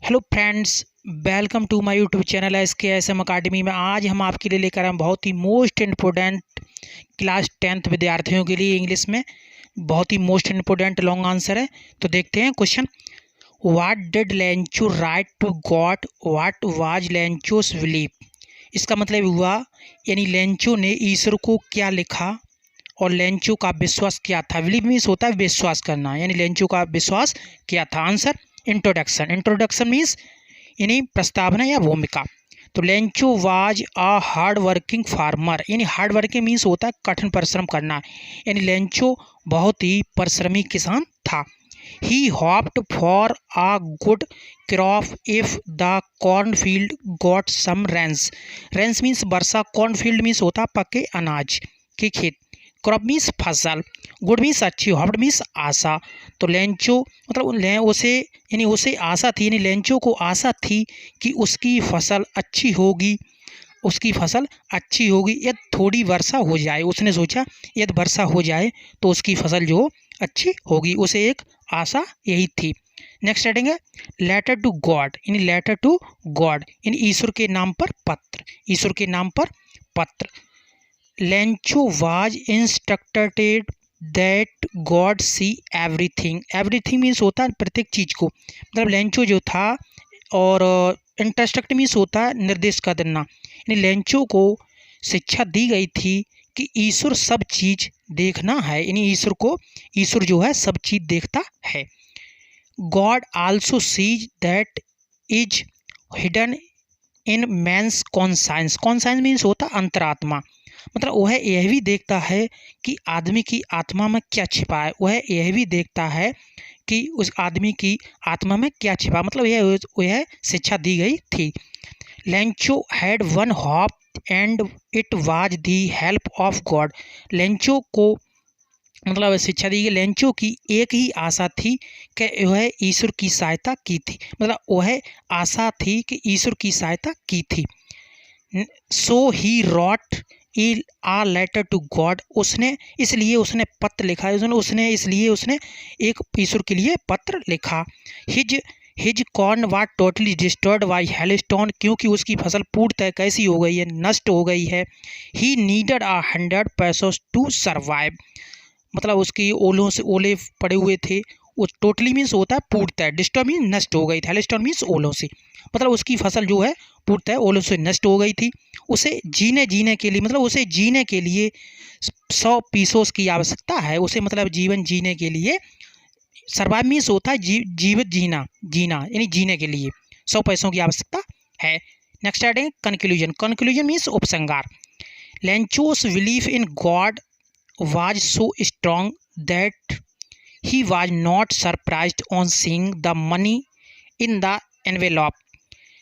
Hello friends, welcome to my YouTube channel SKSM academy में। आज हम आपके लिए लेकर आए हैं बहुत ही मोस्ट इम्पोर्टेंट क्लास 10th विद्यार्थियों के लिए इंग्लिश में बहुत ही मोस्ट इम्पोर्टेंट लॉन्ग आंसर है। तो देखते हैं question. What did Lencho write to God, what was Lencho's belief. इसका मतलब हुआ यानी लेंचो ने ईश्वर को क्या लिखा और लेंचो का विश्वास क्या था। बिलीव मीन्स होता है विश्वास करना, यानी लेंचो का विश्वास क्या था। Answer introduction. इंट्रोडक्शन मीन्स यानी प्रस्तावना या भूमिका। तो Lencho was a hard working farmer, यानी हार्ड वर्किंग मीन्स होता है कठिन परिश्रम करना, यानी लेंचो बहुत ही परिश्रमी किसान था। He hoped for a good crop if the cornfield got some rains. Rains means वर्षा, कॉर्नफील्ड मीन्स होता है पके अनाज के खेत, क्रॉप मीन्स फसल, गुड मीन्स अच्छी, होप्ड मीन्स आशा। तो लेंचो मतलब उसे यानी उसे आशा थी, यानी लेंचो को आशा थी कि उसकी फसल अच्छी होगी, उसकी फसल अच्छी होगी यदि थोड़ी वर्षा हो जाए। उसने सोचा यदि वर्षा हो जाए तो उसकी फसल जो अच्छी होगी, उसे एक आशा यही थी। नेक्स्ट हेडिंग है लेटर टू गॉड, यानी लेटर टू गॉड यानी ईश्वर के नाम पर पत्र, ईश्वर के नाम पर पत्र। Lencho was instructed that God see everything. Everything means होता है प्रत्येक चीज़ को, मतलब लेंचो जो था, और इंस्ट्रक्ट मीन्स होता है निर्देश कर देना, यानी लेंचो को शिक्षा दी गई थी कि ईश्वर सब चीज़ देखना है, यानी ईश्वर जो है सब चीज़ देखता है। God also sees that is hidden in man's conscience. Conscience means होता अंतरात्मा, मतलब वह यह भी देखता है कि आदमी की आत्मा में क्या छिपा है। वह यह भी देखता है कि उस आदमी की आत्मा में क्या छिपा, मतलब यह शिक्षा दी गई थी। Lencho had one hope and it was the help of God. Lencho को मतलब शिक्षा दी गई, लेंचो की एक ही आशा थी कि वह ईश्वर की सहायता की थी, मतलब वह आशा थी कि ईश्वर की सहायता की थी। So he wrote a letter to God, इसलिए उसने पत्र लिखा, उसने एक ईश्वर के लिए पत्र लिखा। His corn was totally destroyed by hailstone, क्योंकि उसकी फसल पूर्णतः कैसी हो गई है, नष्ट हो गई है। ही नीडेड 100 पैसोस टू सर्वाइव, मतलब उसकी ओले पड़े हुए थे। वो टोटली मीन्स होता है पूर्णतः, डिस्ट्रॉय मीन्स नष्ट हो गई थी, हेलस्टोन मीन्स ओलों से, मतलब उसकी फसल जो है पूर्णतः ओलों से नष्ट हो गई थी। उसे जीने के लिए, मतलब उसे जीने के लिए 100 पीसोस की आवश्यकता है। उसे मतलब जीवन जीने के लिए, सर्वाइव मीन्स होता है जीवित जीना यानी जीने के लिए 100 पैसों की आवश्यकता है। Next heading conclusion. Conclusion means उपसंहार। Lencho's belief in God was so strong that he was not surprised on seeing the money in the envelope.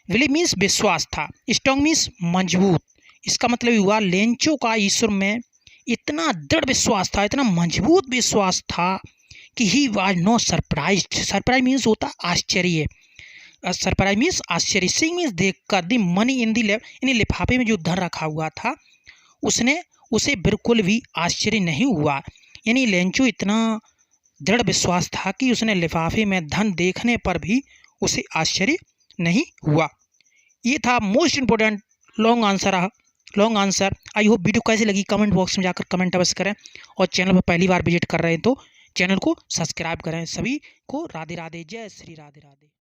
Belief means विश्वास था, strong means मजबूत। इसका मतलब हुआ लेंचो का ईश्वर में इतना दृढ़ विश्वास था, इतना मजबूत विश्वास था कि he was not surprised। Surprise means होता आश्चर्य, सरप्राइज मीन्स आश्चर्य। सिंग मीन्स देख कर, दी मनी इन दी यानी लिफाफे में जो धन रखा हुआ था उसे बिल्कुल भी आश्चर्य नहीं हुआ, यानी लेंचो इतना दृढ़ विश्वास था कि उसने लिफाफे में धन देखने पर भी उसे आश्चर्य नहीं हुआ। ये था most important long answer. I hope video कैसी लगी कमेंट बॉक्स में जाकर कमेंट अवश्य करें, और चैनल पर पहली बार विजिट कर रहे हैं तो चैनल को सब्सक्राइब करें। सभी को राधे राधे, जय श्री राधे राधे।